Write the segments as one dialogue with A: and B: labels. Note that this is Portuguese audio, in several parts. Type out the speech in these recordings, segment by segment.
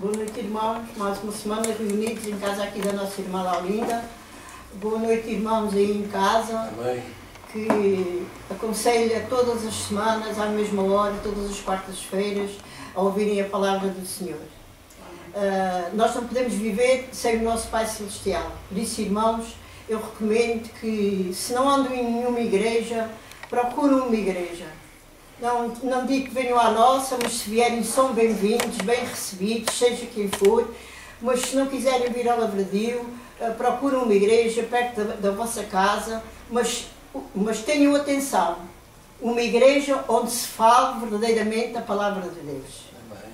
A: Boa noite, irmãos. Mais uma semana reunidos em casa aqui da nossa irmã Laurinda. Boa noite, irmãos aí em casa.
B: Amém.
A: Que aconselho todas as semanas, à mesma hora, todas as quartas-feiras, a ouvirem a palavra do Senhor. Nós não podemos viver sem o nosso Pai Celestial. Por isso, irmãos, eu recomendo que, se não andam em nenhuma igreja, procurem uma igreja. Não digo que venham à nossa, mas se vierem são bem-vindos, bem recebidos, seja quem for. Mas se não quiserem vir ao Lavradio, procurem uma igreja perto da vossa casa, mas tenham atenção, uma igreja onde se fala verdadeiramente a palavra de Deus.
B: Amém.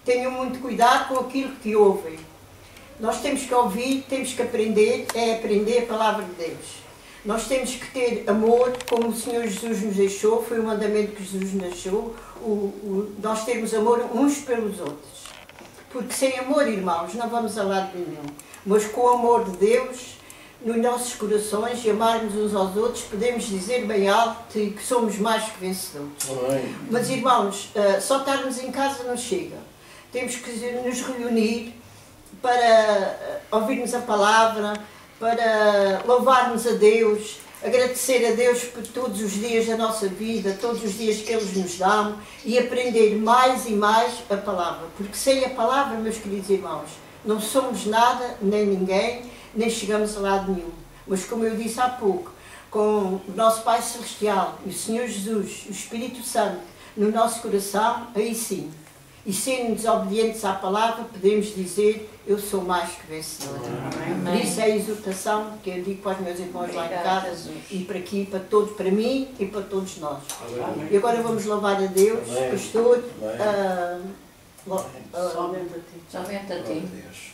A: Tenham muito cuidado com aquilo que ouvem. Nós temos que ouvir, temos que aprender a palavra de Deus. Nós temos que ter amor, como o Senhor Jesus nos deixou, foi o mandamento que Jesus nos deixou, nós termos amor uns pelos outros. Porque sem amor, irmãos, não vamos a lado nenhum. Mas com o amor de Deus, nos nossos corações, e amarmos uns aos outros, podemos dizer bem alto que somos mais que vencedores.
B: Amém.
A: Mas, irmãos, só estarmos em casa não chega. Temos que nos reunir para ouvirmos a palavra, para louvarmos a Deus, agradecer a Deus por todos os dias da nossa vida, todos os dias que Ele nos dá, e aprender mais e mais a palavra. Porque sem a palavra, meus queridos irmãos, não somos nada, nem ninguém, nem chegamos a lado nenhum. Mas como eu disse há pouco, com o nosso Pai Celestial, o Senhor Jesus, o Espírito Santo, no nosso coração, aí sim. E sendo desobedientes à palavra, podemos dizer, eu sou mais que vencedor. Por isso é a exortação que eu digo para os meus irmãos lá em casa, e para aqui, para todos, para mim e para todos nós.
B: Amém.
A: E agora vamos louvar a Deus,
B: Amém.
A: pastor.
C: Somente a ti.
B: Deus.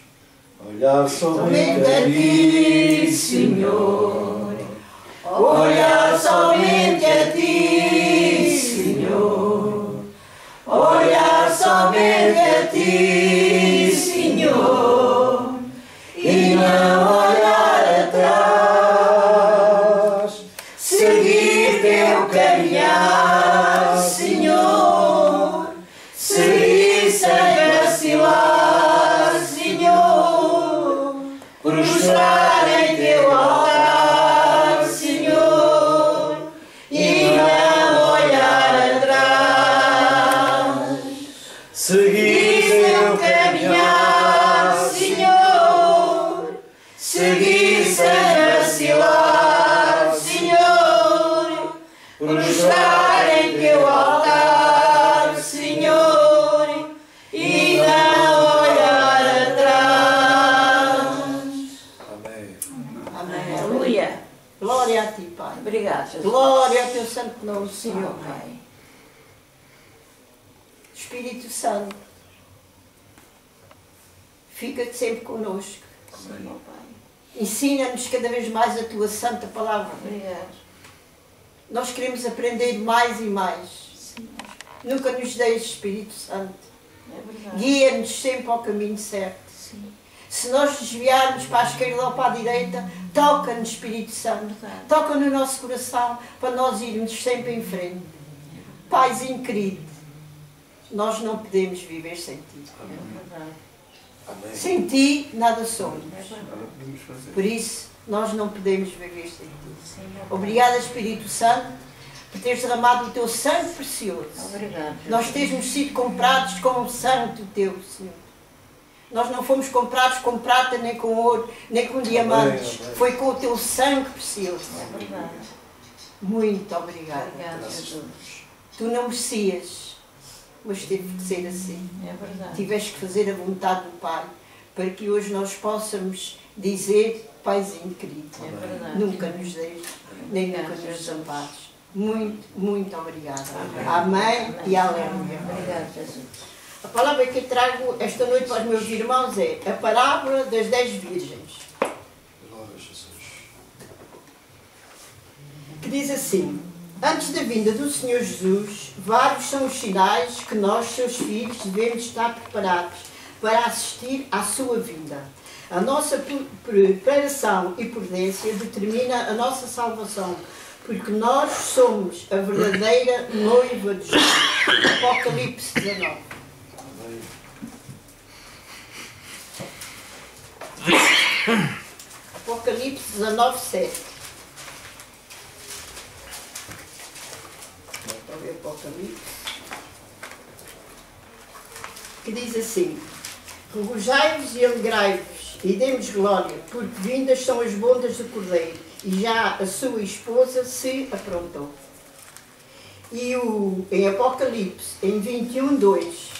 B: Olhar
A: Somente a ti, Senhor. Olhar somente a ti, Senhor. Olhar somente a ti, Senhor. E não olhar atrás. Seguir teu caminhar, Senhor. Seguir sem vacilar, Senhor. Prostrar em teu altar, Senhor. E não olhar atrás.
B: Seguir
A: teu caminhar, Senhor. Seguir sem vacilar, Senhor. Prostrar em teu altar, Senhor. E não olhar atrás.
B: Amém.
A: Amém.
C: Aleluia.
A: Glória a ti, Pai.
C: Obrigado, Jesus.
A: Glória ao teu santo nome, Senhor,
C: Pai.
A: Pai. Espírito Santo, fica sempre connosco.
C: Sim, meu Pai.
A: Ensina-nos cada vez mais a tua santa palavra.
C: Obrigado.
A: Nós queremos aprender mais e mais.
C: Sim,
A: Nunca nos deixes, Espírito Santo.
C: é verdade.
A: Guia-nos sempre ao caminho certo.
C: Sim,
A: Se nós desviarmos para a esquerda ou para a direita, toca-nos, Espírito Santo.
C: verdade.
A: Toca no nosso coração para nós irmos sempre em frente. Paizinho querido, nós não podemos viver sem Ti.
C: É verdade.
B: Amém.
A: Sem Ti, nada somos.
C: É verdade.
B: Vamos fazer.
A: Por isso, nós não podemos viver sem Ti.
C: Sim, meu Pai.
A: Obrigada, Espírito Santo, por teres derramado o Teu sangue precioso.
C: Obrigado.
A: Nós termos sido comprados com o sangue Teu, Senhor. Nós não fomos comprados com prata, nem com ouro, nem com diamantes.
B: amém.
A: Foi com o Teu sangue precioso.
C: É verdade.
A: Muito obrigada.
C: Obrigado, Jesus.
A: Tu não merecias, mas teve que ser assim.
C: É verdade.
A: Tiveste que fazer a vontade do Pai, para que hoje nós possamos dizer, Paizinho querido,
C: É verdade.
A: nunca nos deixes, nem nunca
C: Obrigado,
A: nos
C: Jesus.
A: desampares. Muito, muito obrigada.
B: Amém.
A: Amém e aleluia.
C: Obrigado, Jesus.
A: A palavra que eu trago esta noite para os meus irmãos é a parábola das 10 virgens,
B: Glória a Jesus.
A: que diz assim: antes da vinda do Senhor Jesus, vários são os sinais que nós, seus filhos, devemos estar preparados para assistir à sua vinda. A nossa preparação e prudência determina a nossa salvação, porque nós somos a verdadeira noiva de Jesus. Apocalipse 19. Apocalipse 19, 7. Vamos ver Apocalipse. Que diz assim: regozai-vos e alegrai-vos e demos glória, porque vindas são as bodas do Cordeiro, e já a sua esposa se aprontou. E em Apocalipse, em 21, 2.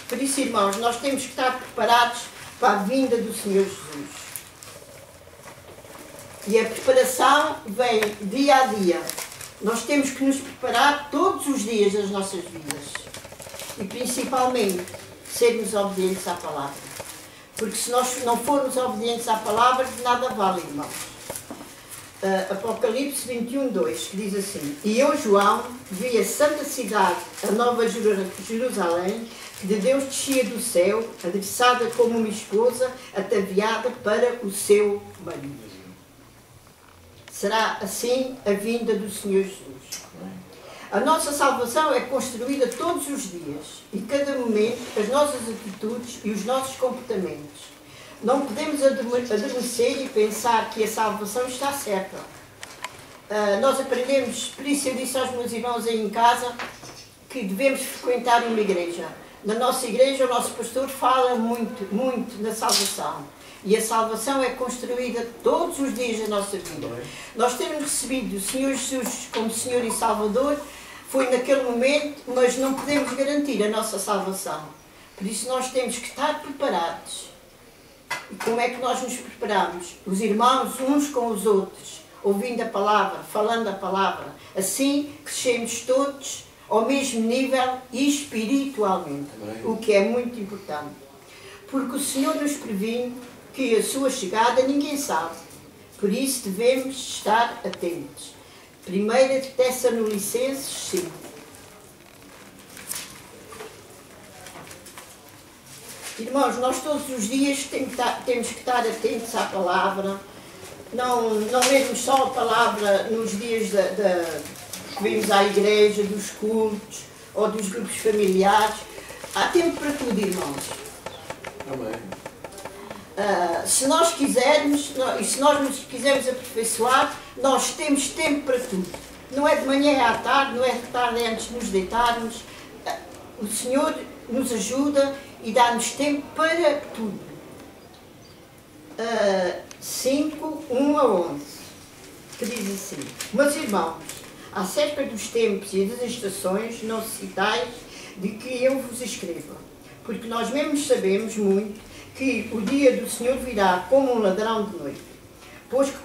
A: Por isso, irmãos, nós temos que estar preparados para a vinda do Senhor Jesus. E a preparação vem dia a dia. Nós temos que nos preparar todos os dias das nossas vidas. E principalmente, sermos obedientes à palavra. Porque se nós não formos obedientes à palavra, de nada vale, irmãos. Apocalipse 21, 2, que diz assim: e eu, João, vi a santa cidade, a nova Jerusalém, que de Deus descia do céu, adereçada como uma esposa, ataviada para o seu marido. Será assim a vinda do Senhor Jesus. A nossa salvação é construída todos os dias, e cada momento, as nossas atitudes e os nossos comportamentos. Não podemos adormecer e pensar que a salvação está certa. Nós aprendemos, por isso eu disse aos meus irmãos aí em casa, que devemos frequentar uma igreja. Na nossa igreja o nosso pastor fala muito, muito na salvação. E a salvação é construída todos os dias da nossa vida. Nós temos recebido o Senhor Jesus como Senhor e Salvador, foi naquele momento, mas não podemos garantir a nossa salvação. Por isso nós temos que estar preparados. E como é que nós nos preparamos? Os irmãos uns com os outros, ouvindo a palavra, falando a palavra. Assim crescemos todos ao mesmo nível espiritualmente, o que é muito importante. Porque o Senhor nos previne que a sua chegada ninguém sabe. Por isso devemos estar atentos. 1 Tessalonicenses 5. Irmãos, nós todos os dias temos que estar atentos à palavra, não lermos só a palavra nos dias que vimos à igreja, dos cultos ou dos grupos familiares. Há tempo para tudo, irmãos.
B: Amém.
A: Se nós quisermos, e se nós nos quisermos aperfeiçoar, nós temos tempo para tudo. Não é de manhã à tarde, não é de tarde antes de nos deitarmos. O Senhor nos ajuda e dá-nos tempo para tudo. 5, 1 a 11, que diz assim: meus irmãos, acerca dos tempos e das estações, não citais de que eu vos escreva, porque nós mesmos sabemos muito que o dia do Senhor virá como um ladrão de noite. Pois que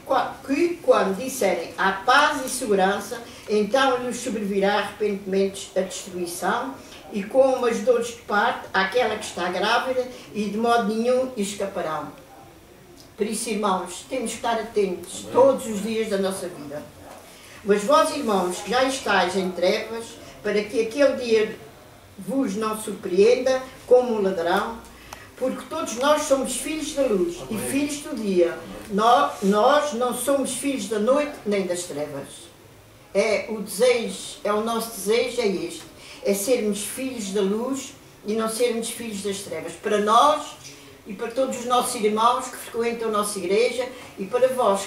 A: quando disserem há paz e segurança, então lhes sobrevirá arrependimentos a destruição, e com umas dores de parto àquela que está grávida, e de modo nenhum escaparão. Por isso, irmãos, temos que estar atentos todos os dias da nossa vida. Mas vós, irmãos, que já estáis em trevas, para que aquele dia vos não surpreenda como um ladrão, porque todos nós somos filhos da luz e filhos do dia. Nós não somos filhos da noite nem das trevas. O nosso desejo é este. É sermos filhos da luz e não sermos filhos das trevas. Para nós e para todos os nossos irmãos que frequentam a nossa igreja e para vós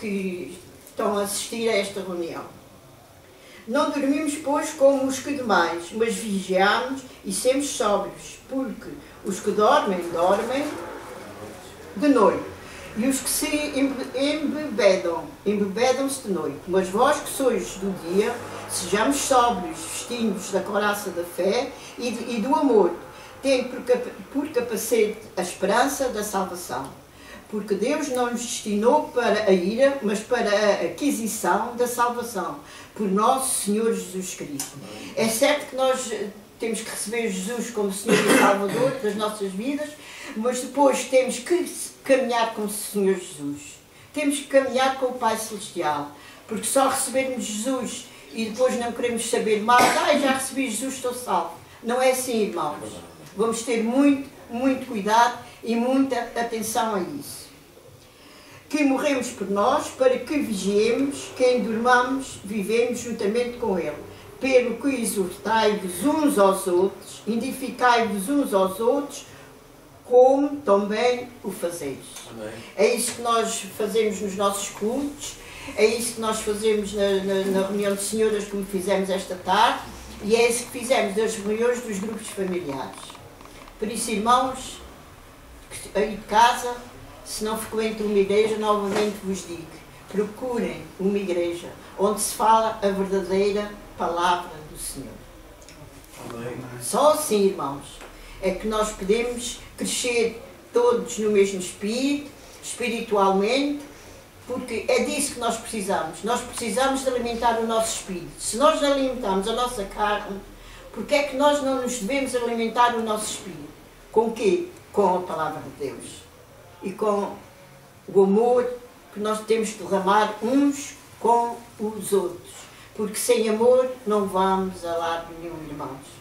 A: que estão a assistir a esta reunião. Não dormimos, pois, como os que demais, mas vigiamos e sempre sóbrios, porque os que dormem de noite, e os que se embebedam-se de noite. Mas vós que sois do dia, sejamos sóbrios, vestindo-vos da couraça da fé e do amor, tendo por capacete a esperança da salvação. Porque Deus não nos destinou para a ira, mas para a aquisição da salvação, por nosso Senhor Jesus Cristo. É certo que nós temos que receber Jesus como Senhor e Salvador das nossas vidas, mas depois temos que caminhar com o Senhor Jesus. Temos que caminhar com o Pai Celestial, porque só recebermos Jesus e depois não queremos saber mais, já recebi Jesus, estou salvo. Não é assim, irmãos. Vamos ter muito, muito cuidado e muita atenção a isso. Que morremos por nós, para que vigiemos, quem dormamos, vivemos juntamente com Ele. Pelo que exortai-vos uns aos outros, edificai-vos uns aos outros, como também o fazeis.
B: Amém.
A: É isso que nós fazemos nos nossos cultos, é isso que nós fazemos na reunião de senhoras, como fizemos esta tarde, e é isso que fizemos nas reuniões dos grupos familiares. Por isso, irmãos, aí de casa, se não frequentam uma igreja, novamente vos digo, procurem uma igreja onde se fala a verdadeira palavra do Senhor.
B: Amém.
A: Só assim, irmãos, é que nós podemos crescer todos no mesmo espírito, espiritualmente, porque é disso que nós precisamos. Nós precisamos de alimentar o nosso espírito. Se nós alimentamos a nossa carne, porque é que nós não nos devemos alimentar o nosso espírito? Com o quê? Com a palavra de Deus. E com o amor que nós temos que derramar uns com os outros. Porque sem amor não vamos a lado nenhum, irmãos.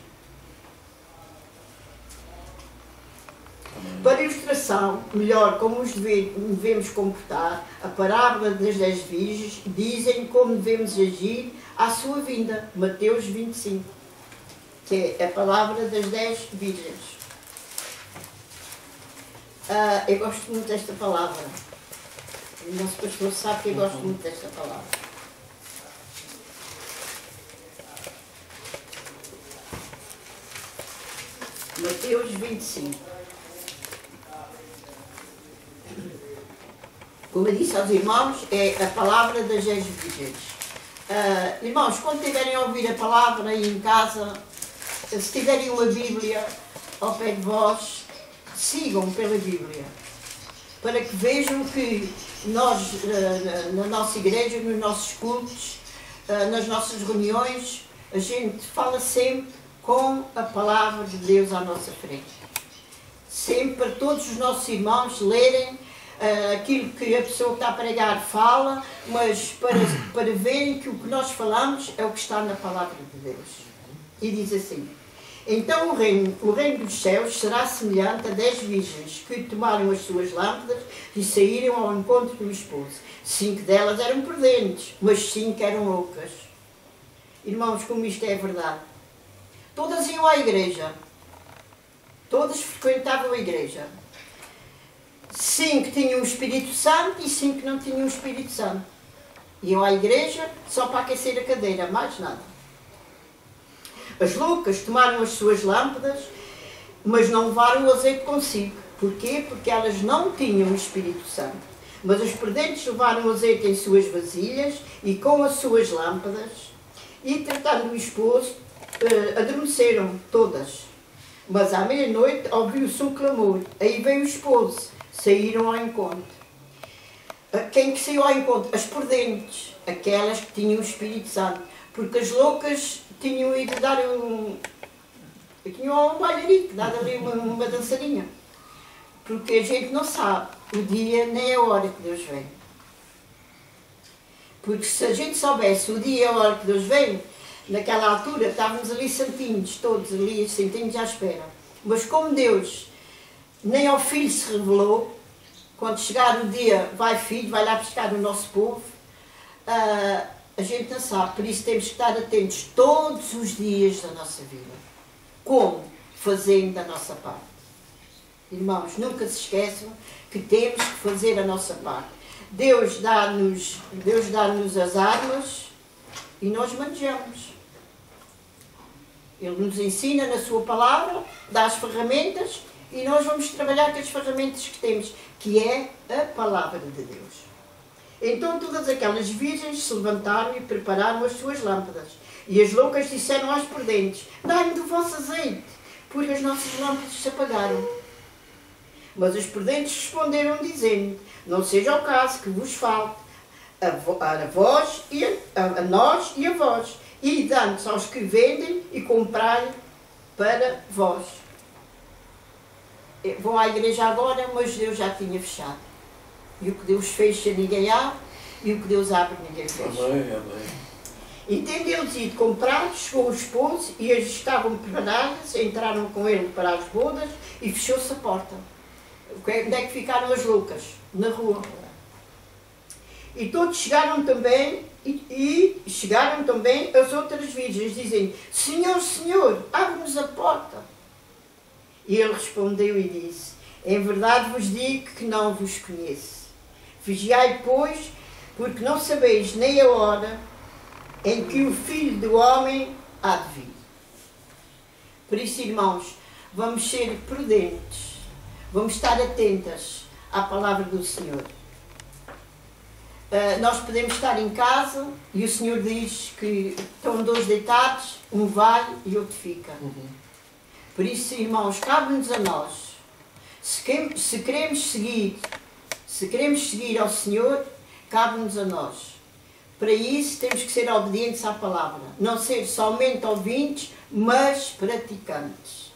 A: Para ilustração, melhor como nos devemos comportar, a parábola das 10 virgens dizem como devemos agir à sua vinda. Mateus 25, que é a palavra das 10 virgens. Eu gosto muito desta palavra. O nosso pastor sabe que eu gosto muito desta palavra. Mateus 25. Como eu disse aos irmãos, é a palavra das 10 virgens. Irmãos, quando tiverem a ouvir a palavra aí em casa, se tiverem uma Bíblia ao pé de vós, sigam pela Bíblia, para que vejam que nós, na nossa igreja, nos nossos cultos, nas nossas reuniões, a gente fala sempre com a palavra de Deus à nossa frente. Sempre para todos os nossos irmãos lerem aquilo que a pessoa que está a pregar fala, mas para verem que o que nós falamos é o que está na palavra de Deus. E diz assim: então o reino dos céus será semelhante a 10 virgens que tomaram as suas lâmpadas e saíram ao encontro do esposo. 5 delas eram prudentes, mas 5 eram loucas. Irmãos, como isto é verdade. Todas iam à igreja. Todas frequentavam a igreja. 5 tinham o Espírito Santo e 5 não tinham o Espírito Santo. Iam à igreja só para aquecer a cadeira, mais nada. As loucas tomaram as suas lâmpadas, mas não levaram o azeite consigo. Porquê? Porque elas não tinham o Espírito Santo. Mas os prudentes levaram o azeite em suas vasilhas e com as suas lâmpadas, e tratando o esposo, adormeceram todas. Mas à meia-noite ouviu-se um clamor. Aí veio o esposo. Saíram ao encontro. Quem que saiu ao encontro? As prudentes, aquelas que tinham o Espírito Santo. Porque as loucas tinham ido dar tinham um bailarico, dado ali uma dançarinha. Porque a gente não sabe o dia nem a hora que Deus vem. Porque se a gente soubesse o dia e a hora que Deus vem, naquela altura estávamos ali santinhos, todos ali santinhos à espera. Mas como Deus nem ao Filho se revelou, quando chegar o dia vai Filho, vai lá buscar o nosso povo, a gente não sabe. Por isso temos que estar atentos todos os dias da nossa vida. Como? Fazendo a nossa parte. Irmãos, nunca se esqueçam que temos que fazer a nossa parte. Deus dá-nos as armas e nós manejamos. Ele nos ensina na sua palavra, dá as ferramentas e nós vamos trabalhar com as ferramentas que temos, que é a palavra de Deus. Então todas aquelas virgens se levantaram e prepararam as suas lâmpadas. E as loucas disseram às prudentes: dai-me do vosso azeite, porque as nossas lâmpadas se apagaram. Mas os prudentes responderam dizendo: não seja o caso que vos falte a nós e a vós, e dando-se aos que vendem e comprarem para vós. Vão à igreja agora, mas Deus já tinha fechado. E o que Deus fecha ninguém abre, e o que Deus abre ninguém fecha.
B: Amém, amém.
A: E tendo eles ido comprar, chegou o esposo, e eles estavam preparados, entraram com ele para as bodas, e fechou-se a porta. Onde é que ficaram as loucas? Na rua. E todos chegaram também, e chegaram também as outras virgens, dizendo: Senhor, Senhor, abre-nos a porta. E ele respondeu e disse: Em verdade vos digo que não vos conheço. Vigiai, pois, porque não sabeis nem a hora em que o Filho do Homem há de vir. Por isso, irmãos, vamos ser prudentes, vamos estar atentas à palavra do Senhor. Nós podemos estar em casa e o Senhor diz que estão dois deitados, um vai e outro fica. Por isso, irmãos, cabe-nos a nós, se queremos seguir ao Senhor, cabe-nos a nós. Para isso temos que ser obedientes à palavra, não ser somente ouvintes, mas praticantes.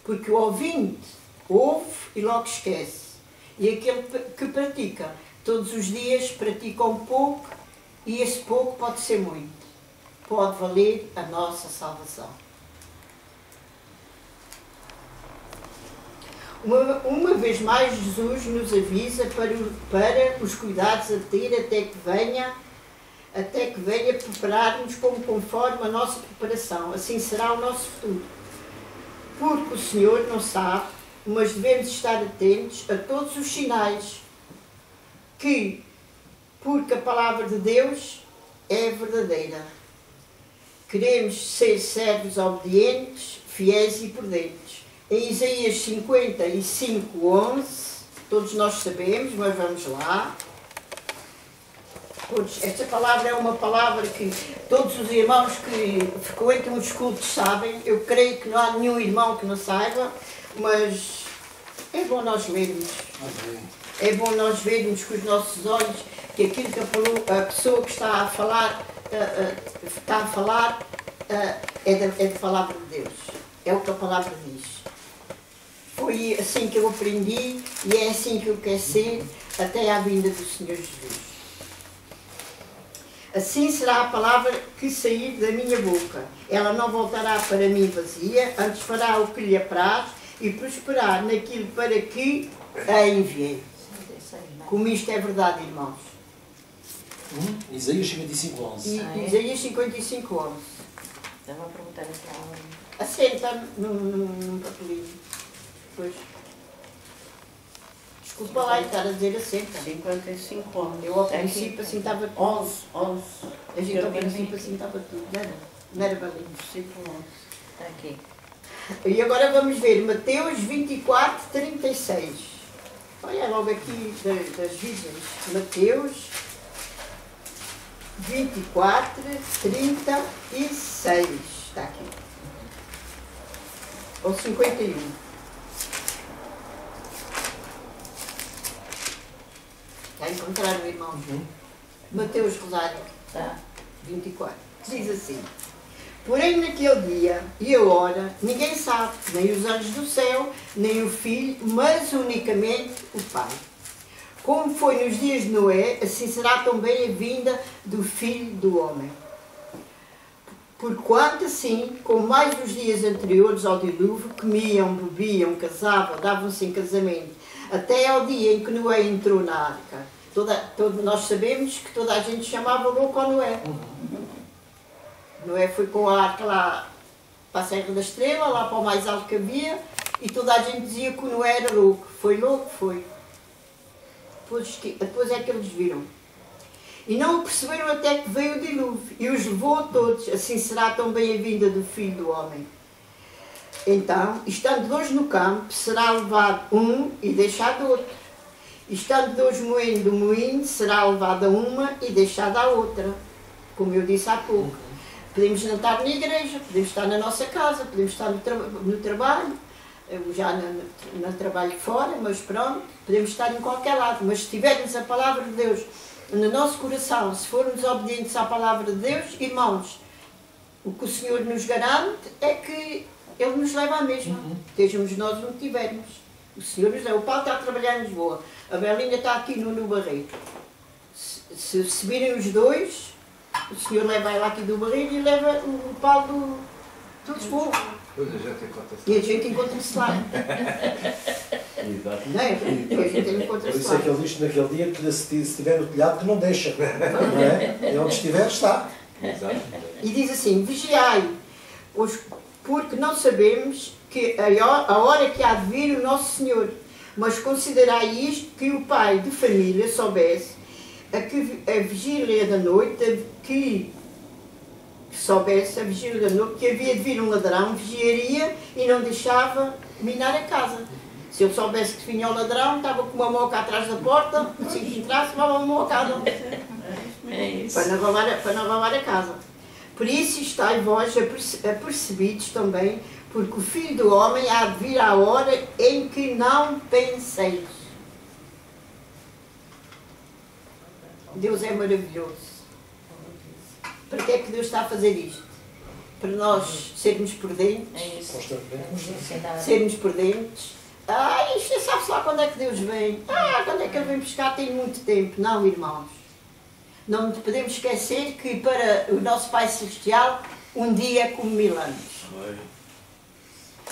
A: Porque o ouvinte ouve e logo esquece. E aquele que pratica todos os dias pratica um pouco, e esse pouco pode ser muito. Pode valer a nossa salvação. Uma vez mais, Jesus nos avisa para os cuidados a ter até que venha preparar-nos conforme a nossa preparação. Assim será o nosso futuro. Porque o Senhor não sabe, mas devemos estar atentos a todos os sinais porque a palavra de Deus é verdadeira. Queremos ser servos obedientes, fiéis e prudentes. Em Isaías 55:11, todos nós sabemos, mas vamos lá. Esta palavra é uma palavra que todos os irmãos que frequentam os cultos sabem. Eu creio que não há nenhum irmão que não saiba, mas é bom nós lermos.
B: Amém.
A: É bom nós vermos com os nossos olhos que aquilo que a pessoa que está a falar é da palavra de Deus. É o que a palavra diz. Foi assim que eu aprendi e é assim que eu quero ser até à vinda do Senhor Jesus. Assim será a palavra que sair da minha boca. Ela não voltará para mim vazia, antes fará o que lhe apraz e prosperar naquilo para que a enviei. Como isto é verdade, irmãos.
D: Isaías 55:11.
A: Isaías 55:11.
C: Estava a perguntar aqui à hora.
A: Assenta num papelinho. Pois. Desculpa lá estar a dizer assenta.
C: 55 anos.
A: Eu ao princípio assim estava tudo.
C: 11.
A: A gente ao princípio assim estava tudo. Não era balinho.
C: Versículo 11. Está aqui.
A: E agora vamos ver Mateus 24:36. Olha logo aqui das Virgens. Mateus 24:36. Está aqui. Ou 51. Está a encontrar o irmão? Mateus Rosário.
C: Tá.
A: 24. Diz assim: porém naquele dia e a hora ninguém sabe, nem os anjos do céu, nem o Filho, mas unicamente o Pai. Como foi nos dias de Noé, assim será também a vinda do Filho do Homem. Porquanto assim, como mais nos dias anteriores ao dilúvio, comiam, bebiam, casavam, davam-se em casamento, até ao dia em que Noé entrou na arca. Nós sabemos que toda a gente chamava louco ao Noé. Noé foi com a arca lá para a Serra da Estrela, lá para o mais alto que havia, e toda a gente dizia que o Noé era louco. Foi louco? Foi. Depois é que eles viram. E não o perceberam até que veio o dilúvio, e os levou a todos. Assim será também a vinda do Filho do Homem. Então, estando dois no campo, será levado um e deixado outro. Estando dois moendo do moinho, será levada uma e deixada a outra. Como eu disse há pouco. Podemos não estar na igreja, podemos estar na nossa casa, podemos estar no trabalho, já no trabalho fora, mas pronto, podemos estar em qualquer lado. Mas se tivermos a palavra de Deus no nosso coração, se formos obedientes à palavra de Deus, irmãos, o que o Senhor nos garante é que Ele nos leva à mesma, estejamos nós onde estivermos. O Senhor nos leva. O Paulo está a trabalhar em Lisboa, a Belinha está aqui no Barreiro. Se virem os dois, o Senhor leva ela aqui do Barreiro e leva o Paulo de Lisboa. E a gente encontra-se lá.
D: Exato.
A: Não é? E a gente
D: Por
A: encontra-se
D: isso é que
A: lá.
D: ele diz que naquele dia que se estiver no telhado que não deixa. Não é? E onde estiver está.
B: Exato.
A: E diz assim: vigiai, porque não sabemos que a hora que há de vir o nosso Senhor. Mas considerai isto, que o pai de família soubesse a vigília da noite, que soubesse a vigília da noite que havia de vir um ladrão, vigiaria e não deixava minar a casa. Se ele soubesse que vinha o ladrão, estava com uma moca atrás da porta, assim que entrasse, levava uma mocada
C: É isso.
A: para não roubar a casa. Por isso estáis vós apercebidos também, porque o Filho do Homem há de vir à hora em que não penseis. Deus é maravilhoso. Para que é que Deus está a fazer isto? Para nós sermos prudentes,
C: É isso.
D: Constantemente.
A: sermos prudentes. Isto sabe-se lá quando é que Deus vem. Quando é que Ele vem buscar? Tem muito tempo. Não, irmãos. Não podemos esquecer que para o nosso Pai Celestial, um dia é como 1000 anos.
B: Amém.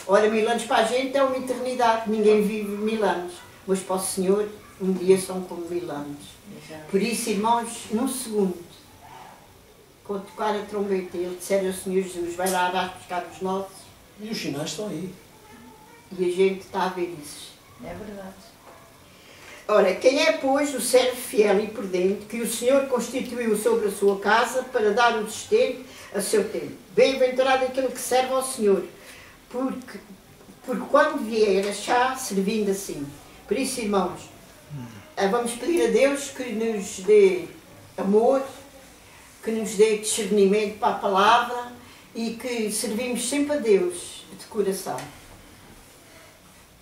A: Ora, 1000 anos para a gente é uma eternidade. Ninguém vive 1000 anos. Mas para o Senhor, um dia são como 1000 anos.
C: Exato.
A: Por isso, irmãos, num segundo, quando tocar a trombeta, Ele disser ao Senhor Jesus, vai lá abaixo buscar os nossos,
D: E os sinais estão aí.
A: e a gente está a ver isso.
C: É verdade.
A: Ora, quem é, pois, o servo fiel e prudente que o Senhor constituiu sobre a sua casa para dar o sustento a seu tempo? Bem-aventurado aquele que serve ao Senhor, porque quando vier achar servindo assim. Por isso, irmãos, vamos pedir a Deus que nos dê amor, que nos dê discernimento para a palavra e que servimos sempre a Deus de coração.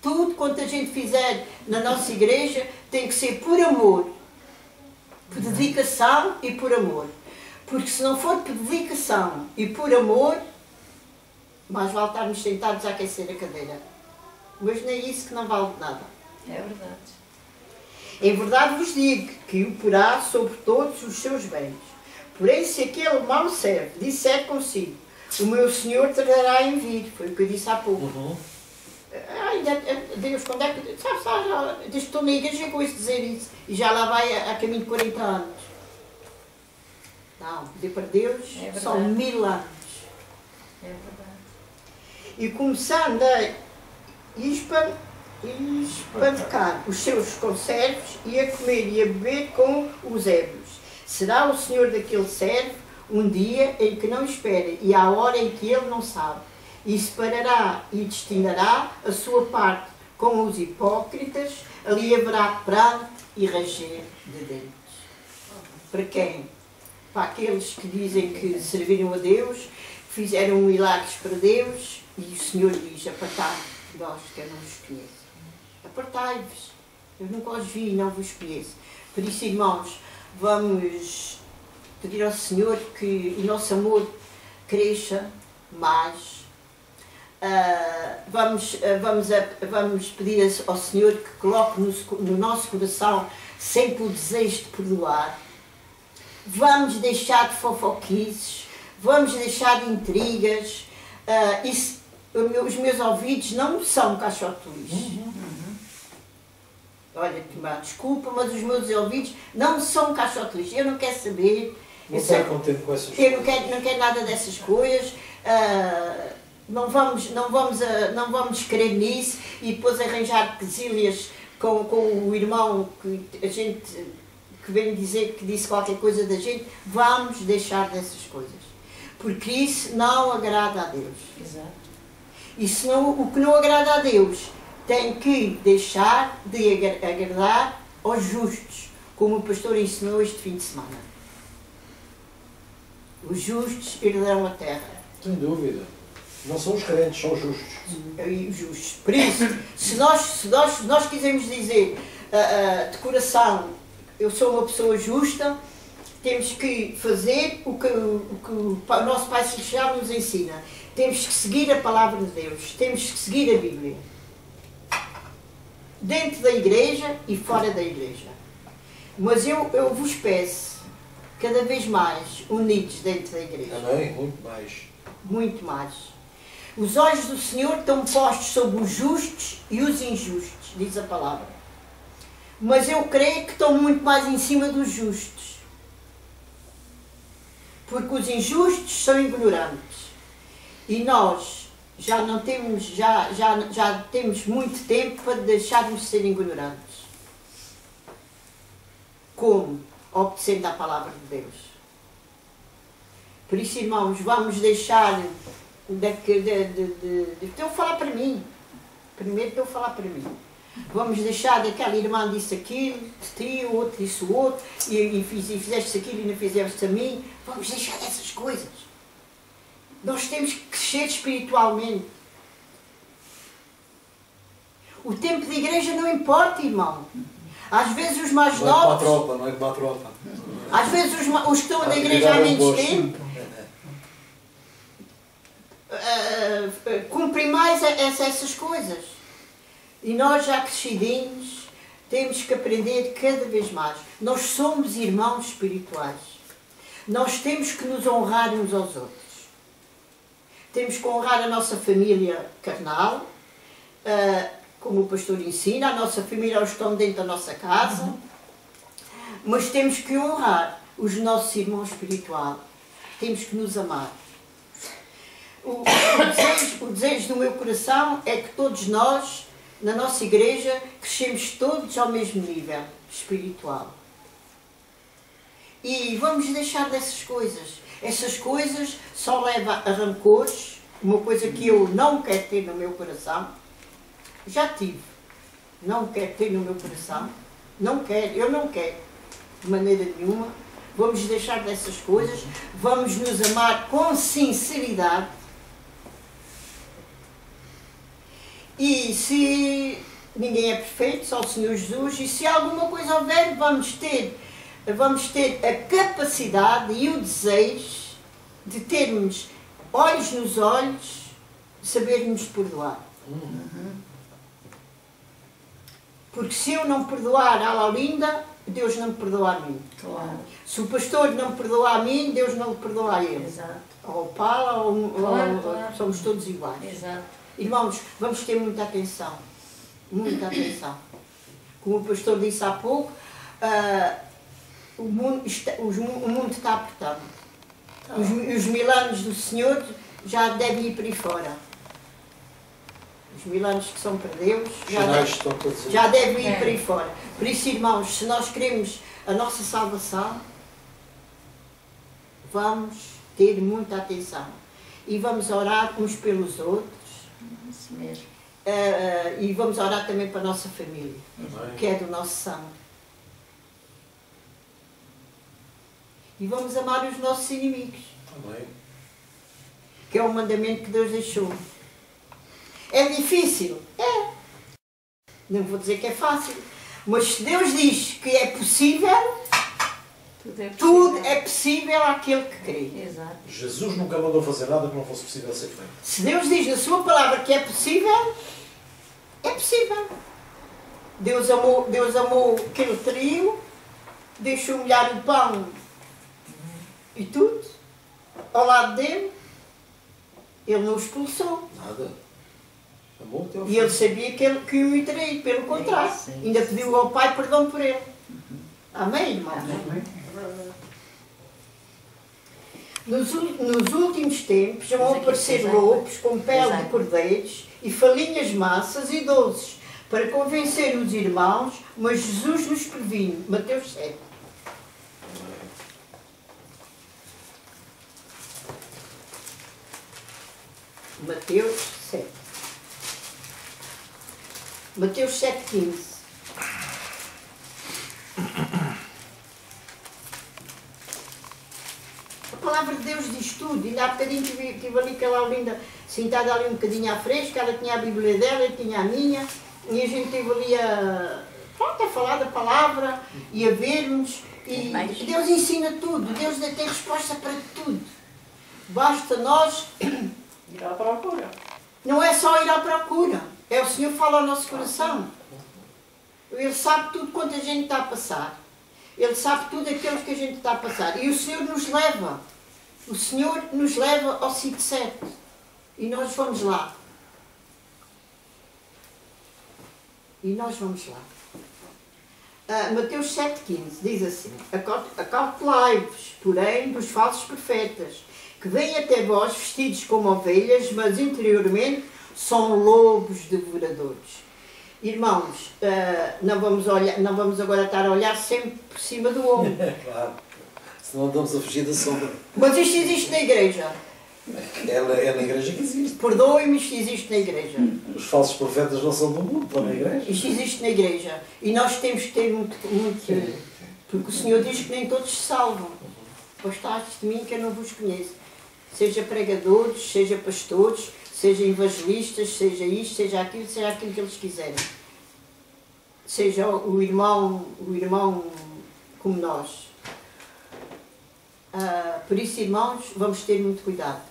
A: Tudo quanto a gente fizer na nossa igreja tem que ser por amor, por dedicação e por amor. Porque se não for por dedicação e por amor, mais vale estarmos sentados a aquecer a cadeira. Mas nem isso que não vale de nada.
C: É verdade.
A: Em verdade vos digo que o porá sobre todos os seus bens. Porém, se aquele mau servo disser consigo, o meu Senhor tardará em vir, foi o que eu disse há pouco. Deus, quando é que... Desde que estou na igreja com isso dizer isso, e já lá vai a caminho de 40 anos. Não, dizer para Deus,
C: É verdade.
A: são 1000 anos.
C: É verdade.
A: E começando a espancar os seus conservos e a comer e a beber com os ébrios. Será o Senhor daquele servo um dia em que não espera e à hora em que ele não sabe. E separará e destinará a sua parte com os hipócritas, ali haverá pranto e ranger de dentes. Para quem? Para aqueles que dizem que serviram a Deus, fizeram milagres para Deus, e o Senhor diz, apartai vós que eu não vos conheço. Apartai-vos, eu nunca os vi e não vos conheço. Por isso, irmãos, vamos pedir ao Senhor que o nosso amor cresça mais. Vamos pedir ao Senhor que coloque no nosso coração sempre o desejo de perdoar. Vamos deixar de fofoquices, vamos deixar de intrigas. Os meus ouvidos não são caixote de lixo. Olha, desculpa, mas os meus ouvidos não são caixote de lixo. Eu não quero saber.
D: Não está contente com essas
A: Eu
D: coisas.
A: não quero nada dessas coisas. Não vamos crer nisso e depois arranjar quesilhas com o irmão que vem dizer que disse qualquer coisa da gente. Vamos deixar dessas coisas. Porque isso não agrada a Deus.
C: Exato.
A: E senão, o que não agrada a Deus tem que deixar de agradar aos justos, como o pastor ensinou este fim de semana. Os justos herdarão a terra.
D: Sem dúvida. Não são os crentes, são os justos.
A: E os justos. Por isso, se nós quisermos dizer de coração, eu sou uma pessoa justa, temos que fazer o que o nosso Pai Celestial nos ensina. Temos que seguir a palavra de Deus, temos que seguir a Bíblia. Dentro da igreja e fora da igreja. Mas eu vos peço, cada vez mais, unidos dentro da igreja.
D: Amém? Muito mais.
A: Muito mais. Os olhos do Senhor estão postos sobre os justos e os injustos, diz a palavra. Mas eu creio que estão muito mais em cima dos justos. Porque os injustos são ignorantes. E nós já não temos, já temos muito tempo para deixarmos de ser ignorantes. Como? Obedecendo à palavra de Deus. Por isso, irmãos, vamos deixar estou a falar para mim. Primeiro estou a falar para mim. Vamos deixar daquela irmã disse aquilo, de ti, o outro disse o outro, e fizeste aquilo e não fizeste a mim. Vamos deixar dessas coisas. Nós temos que crescer espiritualmente. O tempo de igreja não importa, irmão. Às vezes os mais novos...
B: Não é como a tropa.
A: Às vezes os que estão na igreja há menos tempo cumprem mais essas coisas. E nós, já crescidinhos, temos que aprender cada vez mais. Nós somos irmãos espirituais. Nós temos que nos honrar uns aos outros. Temos que honrar a nossa família carnal, como o pastor ensina, a nossa família, os que estão dentro da nossa casa, mas temos que honrar os nossos irmãos espirituais. Temos que nos amar. O desejo do meu coração é que todos nós, na nossa igreja, crescemos todos ao mesmo nível espiritual. E vamos deixar dessas coisas. Essas coisas só levam a rancores, uma coisa que eu não quero ter no meu coração. Já tive. Não quero ter no meu coração. Não quero, eu não quero. De maneira nenhuma. Vamos deixar dessas coisas. Vamos nos amar com sinceridade. E se ninguém é perfeito, só o Senhor Jesus, e se alguma coisa houver, vamos ter a capacidade e o desejo de termos olhos nos olhos, de sabermos perdoar. Porque se eu não perdoar a Laurinda, Deus não me perdoa a mim.
C: Claro.
A: Se o pastor não me perdoa a mim, Deus não lhe perdoa a ele.
C: Exato.
A: Ou o Paulo, ou
C: Claro.
A: somos todos iguais.
C: Exato.
A: Irmãos, vamos ter muita atenção. Muita atenção. Como o pastor disse há pouco, o mundo está apertando. Os 1000 anos do Senhor já devem ir para aí fora. Os 1000 anos que são para Deus já devem ir para aí fora. Por isso, irmãos, se nós queremos a nossa salvação, vamos ter muita atenção. E vamos orar uns pelos outros.
C: Isso mesmo.
A: E vamos orar também para a nossa família, que é do nosso sangue. E vamos amar os nossos inimigos.
B: Amém.
A: Que é o mandamento que Deus deixou. É difícil? É. Não vou dizer que é fácil. Mas se Deus diz que é possível, tudo é possível àquele que crê.
C: Exato.
D: Jesus nunca mandou fazer nada que não fosse possível ser feito.
A: Se Deus diz na sua palavra que é possível, é possível. Deus amou aquele trio, deixou molhar o pão e tudo ao lado dele. Ele não o expulsou.
B: Nada. Amor teu
A: E ele sabia que o ia trair, pelo contrário. Ainda pediu ao Pai perdão por ele. Amém, irmão? Nos últimos tempos vão aparecer lobos com pele de cordeiros e falinhas massas e doces para convencer os irmãos, mas Jesus nos previne. Mateus 7. Mateus 7. Mateus 7,15. A palavra de Deus diz tudo. Ainda há bocadinho estive ali com a Laurinda sentada ali um bocadinho à fresca, ela tinha a Bíblia dela, eu tinha a minha, e a gente esteve ali a falar da palavra e a vermos. E Deus ensina tudo, Deus tem resposta para tudo. Basta nós
E: Ir à procura.
A: Não é só ir à procura, é o Senhor que fala ao nosso coração. Ele sabe tudo quanto a gente está a passar. Ele sabe tudo aquilo que a gente está a passar. E o Senhor nos leva. O Senhor nos leva ao sítio certo. E nós vamos lá. E nós vamos lá. Mateus 7,15 diz assim: Acautelai-vos, porém, dos falsos profetas, que vêm até vós vestidos como ovelhas, mas interiormente são lobos devoradores. Irmãos, não vamos agora estar a olhar sempre por cima do ombro.
D: Claro. Senão andamos a fugir da sombra.
A: Mas isto existe na igreja.
D: É na igreja que existe.
A: Perdoe-me, isto existe na igreja.
D: Os falsos profetas não são do mundo, estão na igreja.
A: Isto existe na igreja. E nós temos que ter muito. Porque o Senhor diz que nem todos se salvam. Afastaste de mim que eu não vos conheço. Seja pregadores, seja pastores, seja evangelistas, seja isto, seja aquilo que eles quiserem. Seja o irmão como nós. Por isso, irmãos, vamos ter muito cuidado.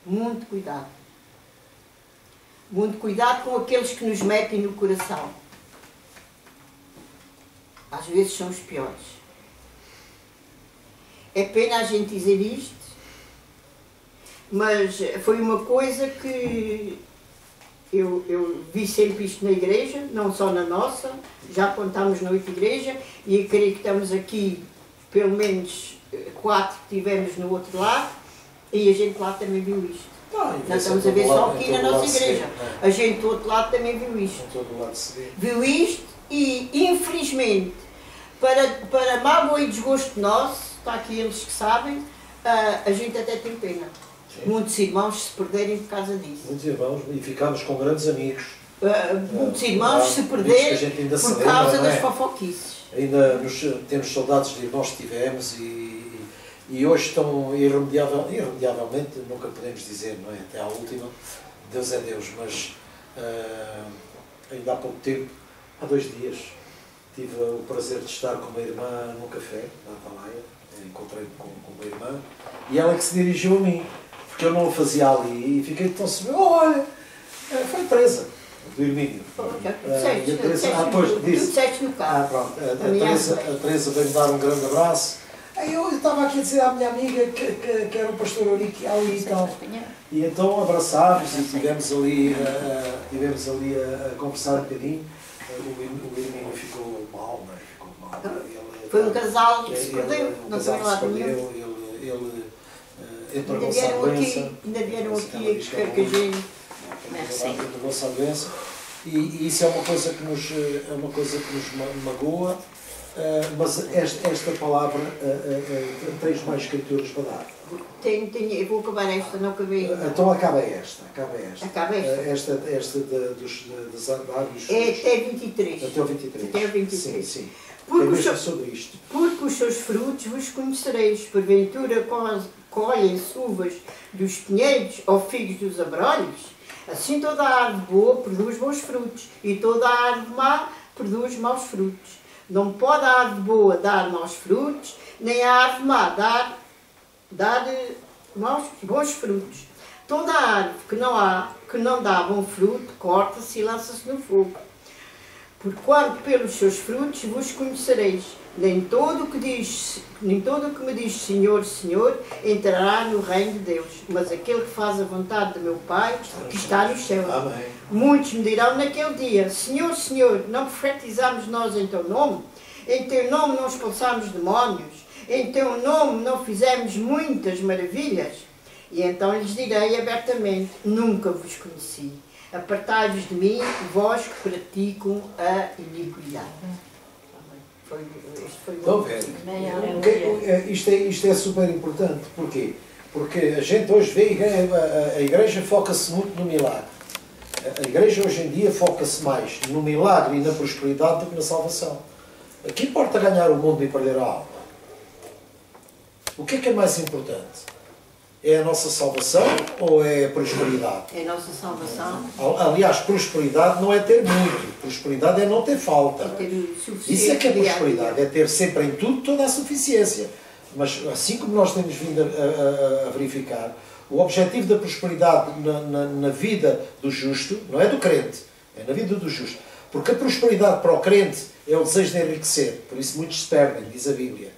A: Muito cuidado. Muito cuidado com aqueles que nos metem no coração. Às vezes são os piores. É pena a gente dizer isto, mas foi uma coisa que eu vi sempre isto na igreja, não só na nossa, já contámos na outra igreja, e eu creio que estamos aqui, pelo menos 4 que tivemos no outro lado, e a gente lá também viu isto. Nós estamos a ver só aqui na nossa igreja. A gente do outro lado também viu isto. Viu isto e, infelizmente, para mágoa e desgosto nosso, está aqui eles que sabem, a gente até tem pena. Sim. Muitos irmãos se perderem por causa disso.
D: Muitos irmãos, e ficámos com grandes amigos.
A: Muitos irmãos se perderem por causa das fofoquices.
D: Ainda temos saudades de irmãos que tivemos e hoje estão irremediavelmente, nunca podemos dizer, não é? Até à última, Deus é Deus, mas ainda há pouco tempo, há 2 dias, tive o prazer de estar com uma irmã num café, na Atalaia, encontrei-me com uma irmã, e ela que se dirigiu a mim, porque eu não o fazia ali, e fiquei tão subido, olha, foi a Teresa, do Hermínio.
A: Tu disseste no carro.
D: Pronto, a Teresa veio-me dar um grande abraço. Eu estava aqui a dizer à minha amiga que era o pastor Eurico ali e tal. E então abraçámos e estivemos ali a conversar um bocadinho. O Hermínio ficou mal, não é? Ficou mal.
A: Foi um casal que se perdeu, não foi lado nenhum.
D: Ele entregou-se à doença.
A: Ainda vieram aqui a gente.
D: Entregou-se à doença. E isso é uma coisa que nos magoa. Mas esta palavra tens mais escrituras para dar?
A: Tenho, eu vou acabar esta, não acabei ainda.
D: Então acaba esta.
A: Acaba esta?
D: Esta dos lábios.
A: É até 23.
D: Até o 23.
A: Até o 23.
D: Sim.
A: Porque,
D: sobre isto.
A: Porque os seus frutos vos conhecereis. Porventura colhem-se uvas dos pinheiros ou figos dos abrolhos? Assim toda a árvore boa produz bons frutos, e toda a árvore má produz maus frutos. Não pode a árvore boa dar maus frutos, nem a árvore má dar bons frutos. Toda a árvore que não dá bom fruto, corta-se e lança-se no fogo. Porquanto pelos seus frutos vos conhecereis. Nem todo o que me diz Senhor, Senhor, entrará no reino de Deus, mas aquele que faz a vontade do meu Pai, que está no céu.
D: Amém.
A: Muitos me dirão naquele dia, Senhor, Senhor, não profetizamos nós em teu nome? Em teu nome não expulsamos demónios? Em teu nome não fizemos muitas maravilhas? E então lhes direi abertamente, nunca vos conheci. Apartai-vos de mim, vós que praticam a iniquidade.
D: Isto é super importante. Porquê? Porque a gente hoje vê, a igreja foca-se muito no milagre. A igreja hoje em dia foca-se mais no milagre e na prosperidade do que na salvação. O que importa ganhar o mundo e perder a alma? O que é mais importante? É a nossa salvação ou é a prosperidade?
A: É a nossa salvação.
D: Aliás, prosperidade não é ter muito. Prosperidade é não ter falta.
A: É ter suficiente.
D: Isso é que é prosperidade. É ter sempre em tudo toda a suficiência. Mas assim como nós temos vindo a verificar, o objetivo da prosperidade na vida do justo não é do crente. É na vida do justo. Porque a prosperidade para o crente é o desejo de enriquecer. Por isso muitos se perdem, diz a Bíblia.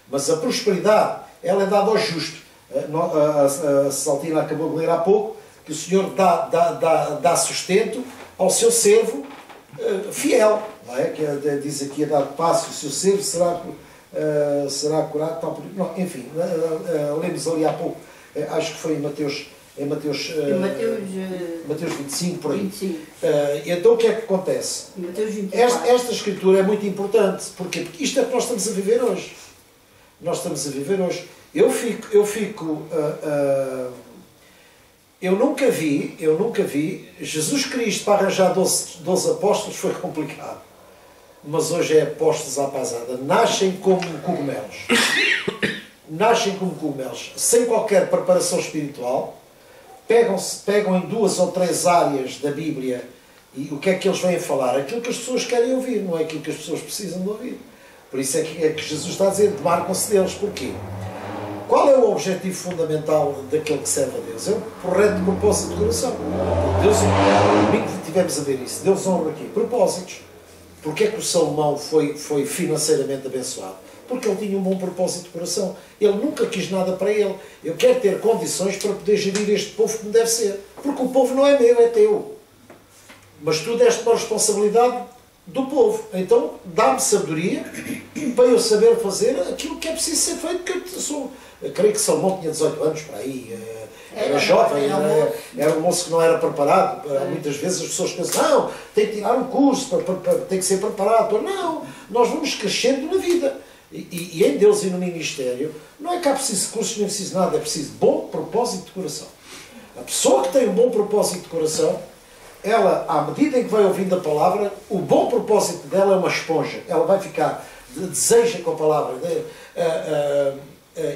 D: Mas a prosperidade, ela é dada ao justo. A Saltina acabou de ler há pouco que o Senhor dá sustento ao seu servo fiel, não é? Que diz aqui a dar passo, o seu servo será será curado, tal, não, enfim, lemos ali há pouco, acho que foi em Mateus, Mateus 25, por aí.
A: 25.
D: Então o que é que acontece?
A: Mateus 24.
D: Esta escritura é muito importante. Porquê? Porque isto é que nós estamos a viver hoje. Nós estamos a viver hoje. Eu nunca vi Jesus Cristo para arranjar 12 apóstolos foi complicado. Mas hoje é apóstolos à pasada. Nascem como cogumelos. Nascem como cogumelos. Sem qualquer preparação espiritual. Pegam em 2 ou 3 áreas da Bíblia e o que é que eles vêm falar? Aquilo que as pessoas querem ouvir, não é aquilo que as pessoas precisam de ouvir. Por isso é que Jesus está a dizer, demarcam-se deles. Porquê? Qual é o objetivo fundamental daquele que serve a Deus? É o correto propósito de coração. Deus, domingo tivemos a ver isso. Deus honra aqui. Propósitos. Porquê é que o Salomão foi financeiramente abençoado? Porque ele tinha um bom propósito de coração. Ele nunca quis nada para ele. Eu quero ter condições para poder gerir este povo como deve ser. Porque o povo não é meu, é teu. Mas tu deste uma responsabilidade do povo. Então, dá-me sabedoria para eu saber fazer aquilo que é preciso ser feito. Porque eu creio que Salomão tinha 18 anos, para aí. Era jovem, era um moço que não era preparado. Muitas vezes as pessoas pensam, não, tem que tirar um curso, tem que ser preparado. Não, nós vamos crescendo na vida. E em Deus e no ministério, não é que há preciso cursos, nem preciso nada, é preciso bom propósito de coração. A pessoa que tem um bom propósito de coração, ela, à medida em que vai ouvindo a palavra, o bom propósito dela é uma esponja. Ela vai ficar, deseja com a palavra.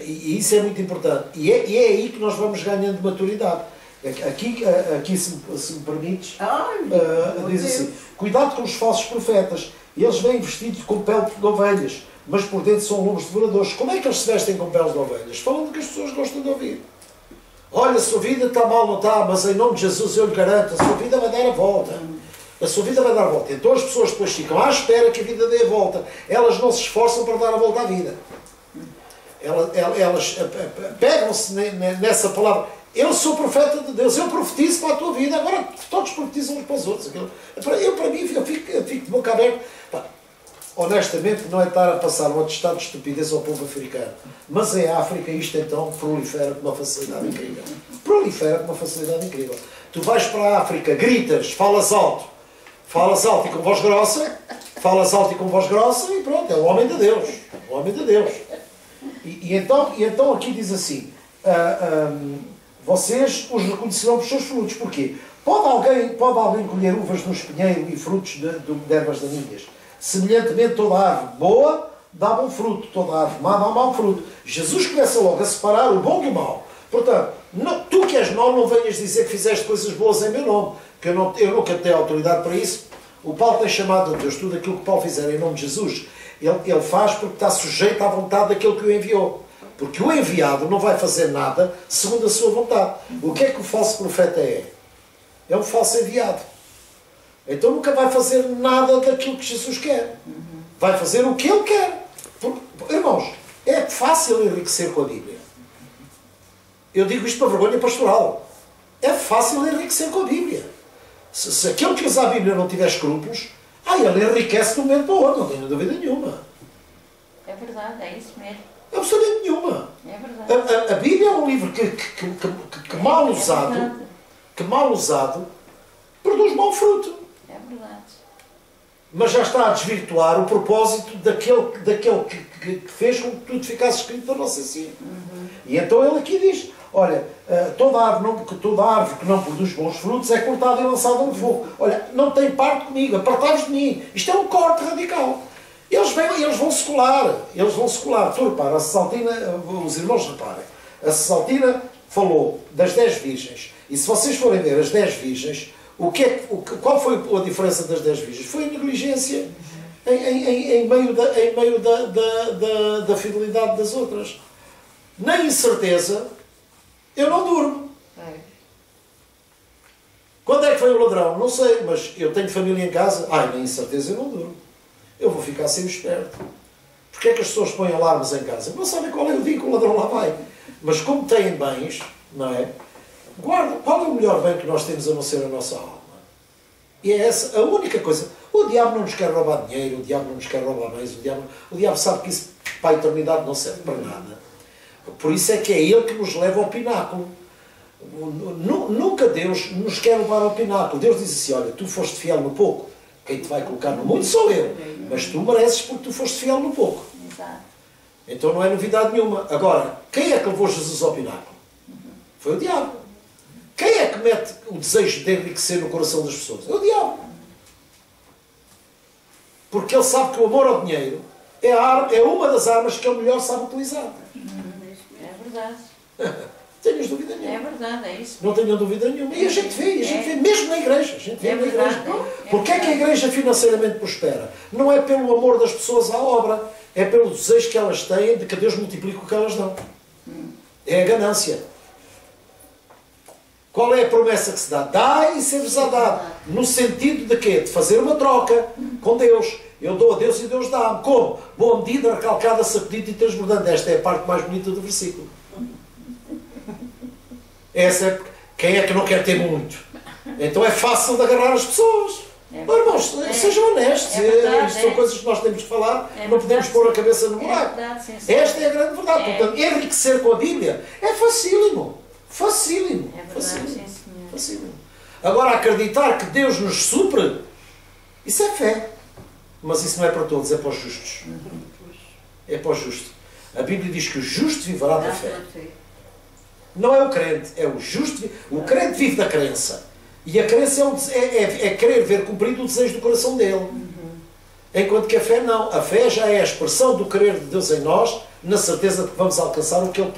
D: E isso é muito importante. E é aí que nós vamos ganhando maturidade. Aqui se me permites, diz assim, cuidado com os falsos profetas. Eles vêm vestidos com pele de ovelhas, mas por dentro são lobos devoradores. Como é que eles se vestem com peles de ovelhas? Falando que as pessoas gostam de ouvir. Olha, a sua vida está mal, não está, mas em nome de Jesus eu lhe garanto, a sua vida vai dar a volta. A sua vida vai dar a volta. Então as pessoas depois ficam à espera que a vida dê a volta. Elas não se esforçam para dar a volta à vida. Elas pegam-se nessa palavra. Eu sou profeta de Deus, eu profetizo para a tua vida. Agora todos profetizam uns para os outros. Para mim, eu fico de boca aberta. Honestamente, não é estar a passar um atestado de estupidez ao povo africano. Mas em África isto então prolifera com uma facilidade incrível. Prolifera com uma facilidade incrível. Tu vais para a África, gritas, falas alto e com voz grossa, e pronto, é o homem de Deus. O homem de Deus. E então aqui diz assim, vocês os reconhecerão por seus frutos. Porquê? Pode alguém colher uvas no espinheiro e frutos de ervas daninhas? Semelhantemente, toda árvore boa dá bom fruto, toda árvore má dá mau fruto. Jesus começa logo a separar o bom do mau. Portanto, tu que és mau, não venhas dizer que fizeste coisas boas em meu nome, que eu nunca tenho autoridade para isso. O Paulo tem chamado a Deus tudo aquilo que Paulo fizer em nome de Jesus. Ele faz porque está sujeito à vontade daquele que o enviou. Porque o enviado não vai fazer nada segundo a sua vontade. O que é que o falso profeta é? É um falso enviado. Então nunca vai fazer nada daquilo que Jesus quer. Vai fazer o que ele quer. Irmãos, é fácil enriquecer com a Bíblia. Eu digo isto para vergonha pastoral. É fácil enriquecer com a Bíblia. Se aquele que usa a Bíblia não tiver escrúpulos, ele enriquece de um momento para o outro, não tenho dúvida nenhuma.
C: É verdade, é isso mesmo.
D: Absolutamente nenhuma.
C: É verdade.
D: A Bíblia é um livro que mal usado, produz mau fruto.
C: É verdade.
D: Mas já está a desvirtuar o propósito daquele que fez com que tudo ficasse escrito para nossa ensino. E então ele aqui diz, olha, toda árvore que não produz bons frutos é cortada e lançada no fogo. Olha, não tem parte comigo, apartai-vos de mim. Isto é um corte radical. Eles vão secular. Tu repara, a Cesaltina, os irmãos reparem, a Cesaltina falou das 10 virgens. E se vocês forem ver as 10 virgens, qual foi a diferença das 10 virgens? Foi a negligência em meio da fidelidade das outras. Na incerteza, eu não durmo. Quando é que veio o ladrão? Não sei, mas eu tenho família em casa. Na incerteza eu não durmo. Eu vou ficar sempre esperto. Porquê é que as pessoas põem alarmes em casa? Não sabem qual é o dia que o ladrão lá vai. Mas como têm bens, não é? Guarda, qual é o melhor bem que nós temos a não ser a nossa alma? E é essa a única coisa. O diabo não nos quer roubar dinheiro, o diabo não nos quer roubar bens, o diabo sabe que isso para a eternidade não serve para nada. Por isso é que é Ele que nos leva ao pináculo. Nunca Deus nos quer levar ao pináculo. Deus diz assim, olha, tu foste fiel no pouco, quem te vai colocar no mundo sou eu, mas tu mereces porque tu foste fiel no pouco.
C: Exato.
D: Então não é novidade nenhuma. Agora, quem é que levou Jesus ao pináculo? Foi o diabo. Quem é que mete o desejo de enriquecer no coração das pessoas? É o diabo. Porque ele sabe que o amor ao dinheiro é uma das armas que ele melhor sabe utilizar.
C: É verdade.
D: Tenhas dúvida nenhuma.
C: É verdade, é isso.
D: Não tenham dúvida nenhuma. E a gente vê mesmo na igreja. A gente vê
C: É
D: na
C: verdade,
D: igreja.
C: é
D: Porquê é que a igreja financeiramente prospera? Não é pelo amor das pessoas à obra, é pelo desejo que elas têm de que Deus multiplique o que elas dão. É a ganância. Qual é a promessa que se dá? Dai e ser-vos-á dado. No sentido de quê? De fazer uma troca com Deus. Eu dou a Deus e Deus dá-me. Como? Boa medida, recalcada, sacudida e transbordante. Esta é a parte mais bonita do versículo. Essa é... Quem é que não quer ter muito? Então é fácil de agarrar as pessoas. Irmãos, sejam honestos. Isto são coisas que nós temos que falar. Não podemos pôr a cabeça no buraco. Esta é a grande verdade. Portanto, enriquecer com a Bíblia é facílimo. Facílimo.
C: É verdade,
D: Facílimo.
C: sim, senhor.
D: Facílimo. Agora, acreditar que Deus nos supre, isso é fé. Mas isso não é para todos, é para os justos. É para os justos. A Bíblia diz que o justo viverá da fé. Não é o crente, é o justo. O crente vive da crença. E a crença é querer ver cumprido o desejo do coração dele. Enquanto que a fé não. A fé já é a expressão do querer de Deus em nós, na certeza de que vamos alcançar o que Ele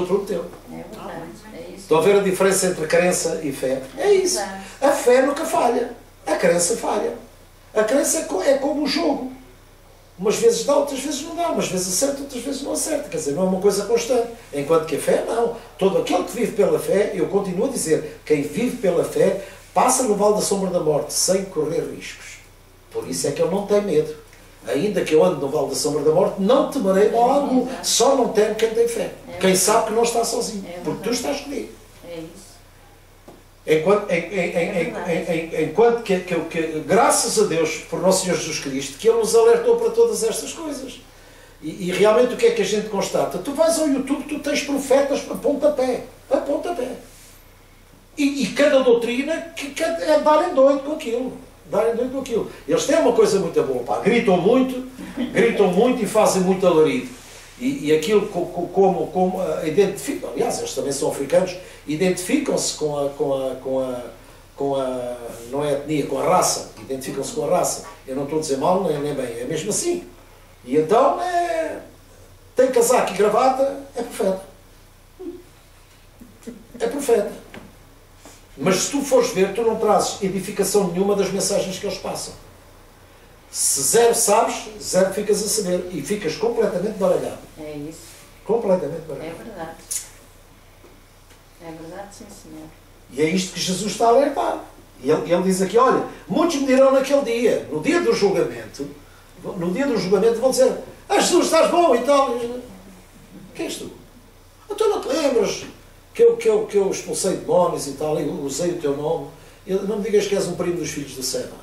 D: prometeu.
C: É verdade, é isso.
D: Estão a ver a diferença entre crença e fé? É isso. A fé nunca falha. A crença falha. A crença é como o jogo. Umas vezes dá, outras vezes não dá. Umas vezes acerta, outras vezes não acerta. Quer dizer, não é uma coisa constante. Enquanto que a fé, não. Todo aquele que vive pela fé, eu continuo a dizer, quem vive pela fé, passa no vale da sombra da morte, sem correr riscos. Por isso é que ele não tem medo. Ainda que eu ande no vale da sombra da morte, não temerei mal algum. Só não teme quem tem fé. Quem sabe que não está sozinho. Porque tu estás comigo.
C: É isso.
D: Enquanto que, graças a Deus, por nosso Senhor Jesus Cristo, que Ele nos alertou para todas estas coisas. E realmente o que é que a gente constata? Tu vais ao YouTube, tu tens profetas a pontapé. A pontapé. E cada doutrina é darem doido com aquilo. Darem doido com aquilo. Eles têm uma coisa muito boa, pá. Gritam muito e fazem muito alarido. E aquilo como identificam, aliás, eles também são africanos, identificam-se com a não é etnia, com a raça, identificam-se com a raça. Eu não estou a dizer mal, nem bem, é mesmo assim. E então, tem casaco e gravata, é profeta. É profeta. Mas se tu fores ver, tu não trazes edificação nenhuma das mensagens que eles passam. Se zero sabes, zero ficas a saber. E ficas completamente baralhado.
C: É isso.
D: Completamente
C: É
D: baralhado.
C: verdade. É verdade, sim, senhor.
D: E é isto que Jesus está a alertar. E ele diz aqui, olha, muitos me dirão naquele dia, no dia do julgamento, vão dizer, Jesus, estás bom e tal. Quem és tu? Tu não te lembras que eu expulsei demónios e tal, e usei o teu nome? Não me digas que és um primo dos filhos do Seba.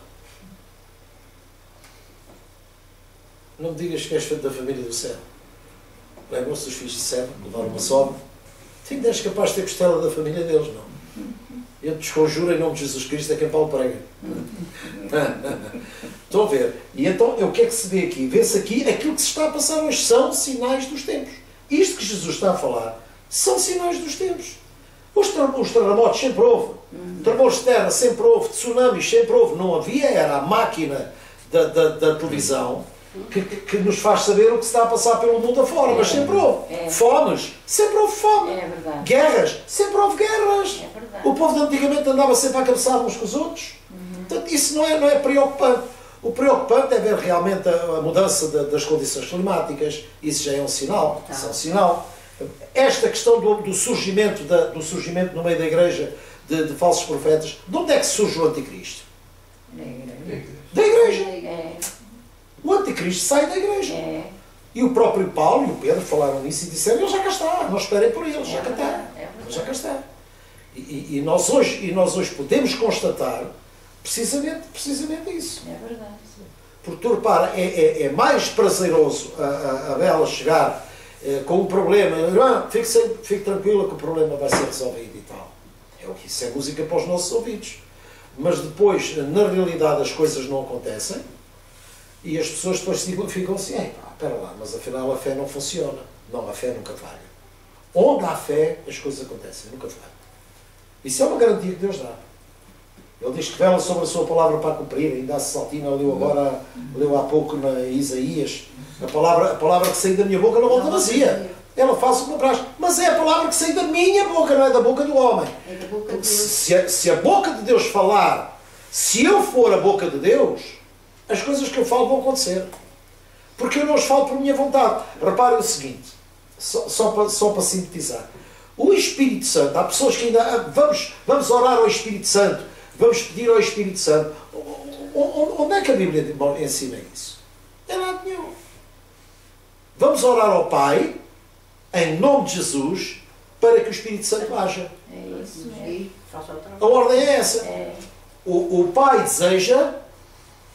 D: Não me digas que és da família do Seba. Lembram-se dos filhos de Seba, levaram uma sobra? Tu ainda és capaz de ter costela da família deles, não? Eu te desconjuro em nome de Jesus Cristo, é quem Paulo prega. Estão a ver? E então, o que é que se vê aqui? Vê-se aqui aquilo que se está a passar hoje. São sinais dos tempos. Isto que Jesus está a falar são sinais dos tempos. Os terremotos sempre houve. Tremores de terra sempre houve. Tsunamis sempre houve. Não havia, era a máquina da televisão que nos faz saber o que se está a passar pelo mundo afora. Mas sempre houve. Fomes. Sempre houve fome.
C: É verdade.
D: Guerras. Sempre houve guerras.
C: É verdade.
D: O povo de antigamente andava sempre a cabeçar uns com os outros. Portanto, isso não é preocupante. O preocupante é ver realmente a mudança das condições climáticas. Isso já é um sinal. Isso é um sinal. Esta questão do surgimento no meio da igreja de falsos profetas, de onde é que surge o anticristo? Da igreja. O anticristo sai da igreja. E o próprio Paulo e o Pedro falaram nisso e disseram, ele já cá está, não esperem por ele, já cá está. Já cá está. E nós hoje podemos constatar precisamente isso.
C: É verdade.
D: Porque tu repara, é mais prazeroso a Bela chegar com um problema, irmã, fique tranquila que o problema vai ser resolvido e tal. Isso é música para os nossos ouvidos. Mas depois, na realidade, as coisas não acontecem e as pessoas depois ficam assim, espera lá, mas afinal a fé não funciona. Não, a fé nunca falha. Onde há fé, as coisas acontecem, nunca falha. Isso é uma garantia que Deus dá. Ele diz que vela sobre a sua palavra para cumprir. Ainda a Saltina leu há pouco na Isaías. A palavra que saiu da minha boca não volta vazia. Ela faz uma praxe. Mas é a palavra que saiu da minha boca, não é da boca do homem.
A: É da boca de Deus.
D: Se a boca de Deus falar, se eu for a boca de Deus, as coisas que eu falo vão acontecer. Porque eu não as falo por minha vontade. Reparem o seguinte, só para sintetizar. O Espírito Santo, há pessoas que ainda... Vamos orar ao Espírito Santo. Vamos pedir ao Espírito Santo. Onde é que a Bíblia ensina isso? É nada nenhum. Vamos orar ao Pai, em nome de Jesus, para que o Espírito Santo haja.
C: É isso mesmo.
D: A ordem é essa.
C: É.
D: O Pai deseja,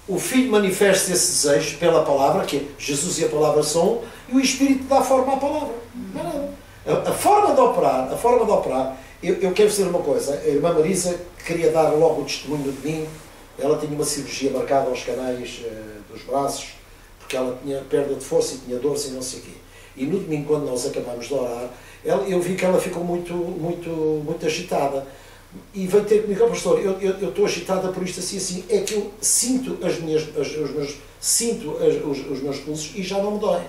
D: o Filho manifesta esse desejo pela palavra, que é Jesus e a palavra são um, e o Espírito dá forma à palavra. Não é nada. A forma de operar, eu quero dizer uma coisa. A irmã Marisa queria dar logo o testemunho no domingo. Ela tinha uma cirurgia marcada aos canais dos braços, porque ela tinha perda de força e tinha dores e não sei o quê. E no domingo, quando nós acabamos de orar, eu vi que ela ficou muito agitada. E veio ter comigo, pastor, eu estou agitada por isto assim, é que eu sinto os meus pulsos e já não me dói.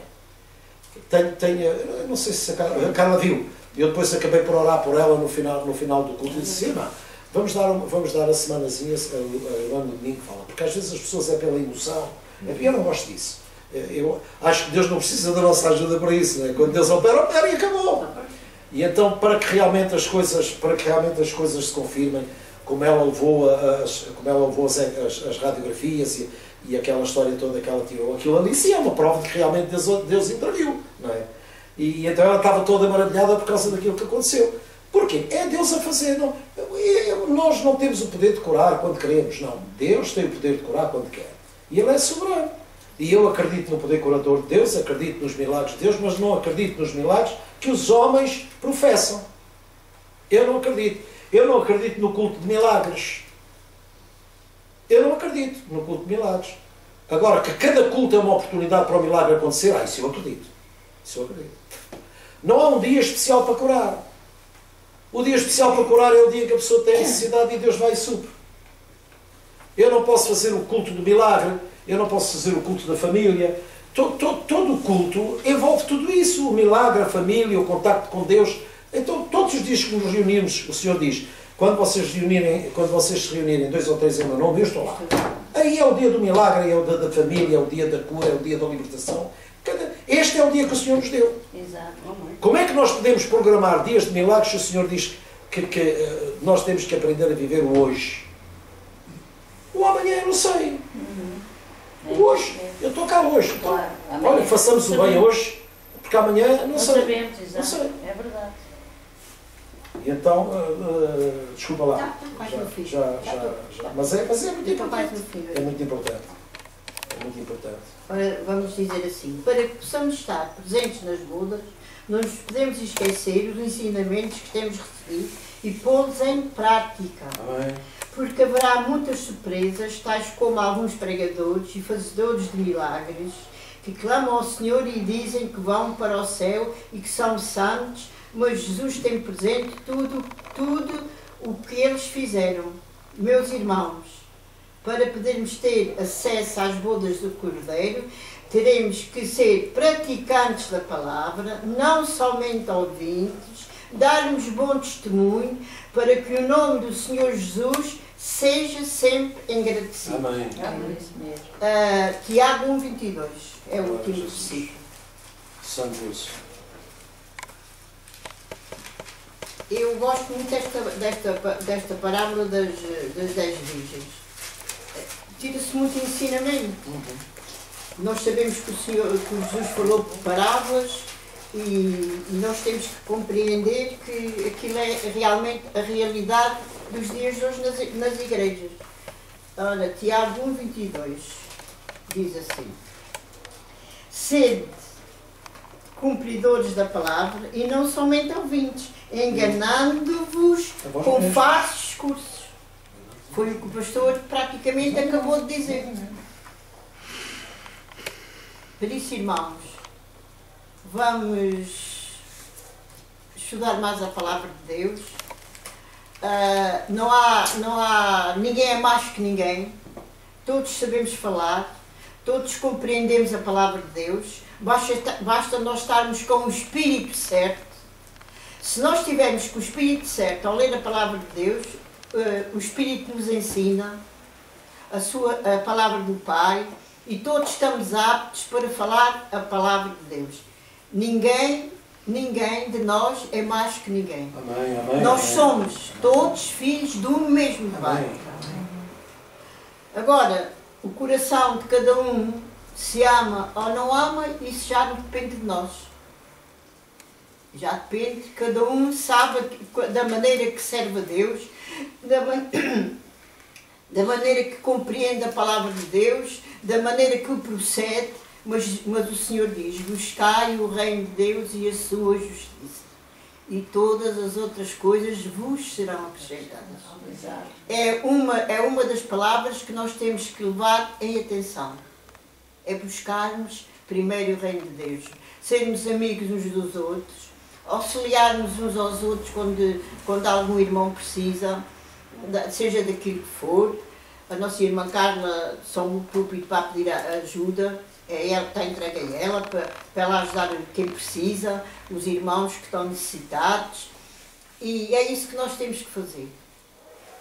D: Eu não sei se a Carla viu. Eu depois acabei por orar por ela no final do culto e disse, irmã, vamos dar a semanazinha, a irmã no domingo fala, porque às vezes as pessoas é pela emoção. Eu não gosto disso. Eu acho que Deus não precisa da nossa ajuda para isso, não é? Quando Deus opera e acabou. E então, para que realmente as coisas se confirmem, como ela levou as radiografias e aquela história toda que ela tirou, aquilo ali sim é uma prova de que realmente Deus interviu, não é? E então ela estava toda maravilhada por causa daquilo que aconteceu. Porquê? É Deus a fazer. Não, nós não temos o poder de curar quando queremos, não. Deus tem o poder de curar quando quer. E Ele é soberano. E eu acredito no poder curador de Deus, acredito nos milagres de Deus, mas não acredito nos milagres que os homens professam. Eu não acredito. Eu não acredito no culto de milagres. Eu não acredito no culto de milagres. Agora, que cada culto é uma oportunidade para o milagre acontecer, isso eu acredito. Isso eu acredito. Não há um dia especial para curar. O dia especial para curar é o dia que a pessoa tem necessidade e Deus vai e supre. Eu não posso fazer o culto do milagre, eu não posso fazer o culto da família. Todo o culto envolve tudo isso. O milagre, a família, o contacto com Deus. Então, todos os dias que nos reunimos, o Senhor diz, quando vocês se reunirem 2 ou 3 em meu nome, eu estou lá. Aí é o dia do milagre, é o dia da família, é o dia da cura, é o dia da libertação. Este é o dia que o Senhor nos deu.
C: Exato.
D: Como é que nós podemos programar dias de milagres se o Senhor diz que nós temos que aprender a viver o hoje? O amanhã eu não sei. O hoje. Eu estou cá hoje.
C: Claro.
D: Olha, façamos o bem hoje, porque amanhã não sei.
C: Sabemos, exato.
D: Não sei.
C: É verdade.
D: E então, desculpa lá.
A: Tá quase no fim.
D: Já. Mas é muito
A: Está quase
D: importante.
A: no fim.
D: É muito importante. É muito importante.
A: Ora, vamos dizer assim, para que possamos estar presentes nas bodas, não nos podemos esquecer os ensinamentos que temos recebido e pô-los em prática.
B: Amém.
A: Porque haverá muitas surpresas, tais como alguns pregadores e fazedores de milagres, que clamam ao Senhor e dizem que vão para o céu e que são santos, mas Jesus tem presente tudo o que eles fizeram. Meus irmãos, para podermos ter acesso às bodas do Cordeiro, teremos que ser praticantes da palavra, não somente ouvintes, darmos bom testemunho, para que o nome do Senhor Jesus seja sempre engrandecido.
B: Amém.
C: É isso mesmo.
A: Tiago 1,22 é o último versículo.
B: Santo Deus.
A: Eu gosto muito desta parábola das 10 virgens. Tira-se muito ensinamento. Nós sabemos que que Jesus falou por parábolas e nós temos que compreender que aquilo é realmente a realidade dos dias de hoje nas igrejas. Ora, Tiago 1,22. diz assim: sede cumpridores da palavra e não somente ouvintes, enganando-vos com falsos discursos. Foi o que o pastor praticamente acabou de dizer. Por isso, irmãos, vamos estudar mais a palavra de Deus. Ninguém é mais que ninguém. Todos sabemos falar, todos compreendemos a palavra de Deus. Basta nós estarmos com o Espírito certo. Se nós estivermos com o Espírito certo ao ler a palavra de Deus, o Espírito nos ensina a palavra do Pai e todos estamos aptos para falar a palavra de Deus. Ninguém de nós é mais que ninguém.
B: Amém, amém,
A: Nós
B: amém.
A: somos todos filhos do mesmo Pai.
B: Amém.
A: Agora, o coração de cada um se ama ou não ama, isso já não depende de nós. Já depende, cada um sabe da maneira que serve a Deus, da maneira que compreende a palavra de Deus, da maneira que procede, mas o Senhor diz: buscai o reino de Deus e a sua justiça, e todas as outras coisas vos serão acrescentadas. É uma das palavras que nós temos que levar em atenção. É buscarmos primeiro o reino de Deus, sermos amigos uns dos outros, auxiliarmos uns aos outros quando algum irmão precisa, seja daquilo que for. A nossa irmã Carla só me púlpito para pedir ajuda, ela está entregue a ela, para ela ajudar quem precisa, os irmãos que estão necessitados. E é isso que nós temos que fazer.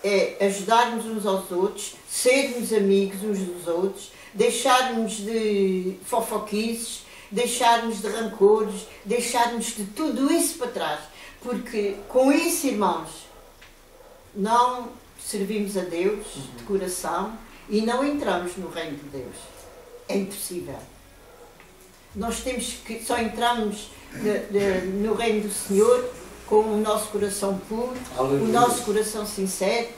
A: É ajudarmos uns aos outros, sermos amigos uns dos outros, deixarmos de fofoquices, deixarmos de rancores, deixarmos de tudo isso para trás. Porque com isso, irmãos, não servimos a Deus de coração e não entramos no reino de Deus. É impossível. Nós só entramos no reino do Senhor com o nosso coração puro, o nosso coração sincero,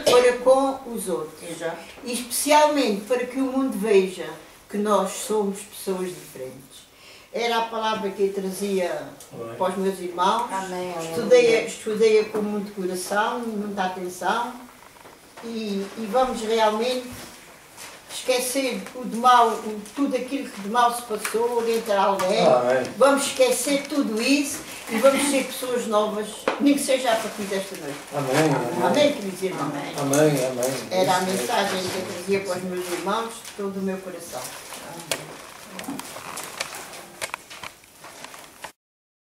A: para com os outros. E especialmente para que o mundo veja que nós somos pessoas diferentes. Era a palavra que eu trazia para os meus irmãos.
C: Amém.
A: Estudei-a com muito coração, muita atenção, e vamos realmente esquecer o de mal, tudo aquilo que de mal se passou entre alguém.
B: Amém.
A: Vamos esquecer tudo isso e vamos ser pessoas novas, nem que seja a partir desta noite.
B: Amém.
A: Amém, queridos irmãos?
B: Amém. Amém.
A: Era a mensagem que eu trazia para os meus irmãos de todo o meu coração.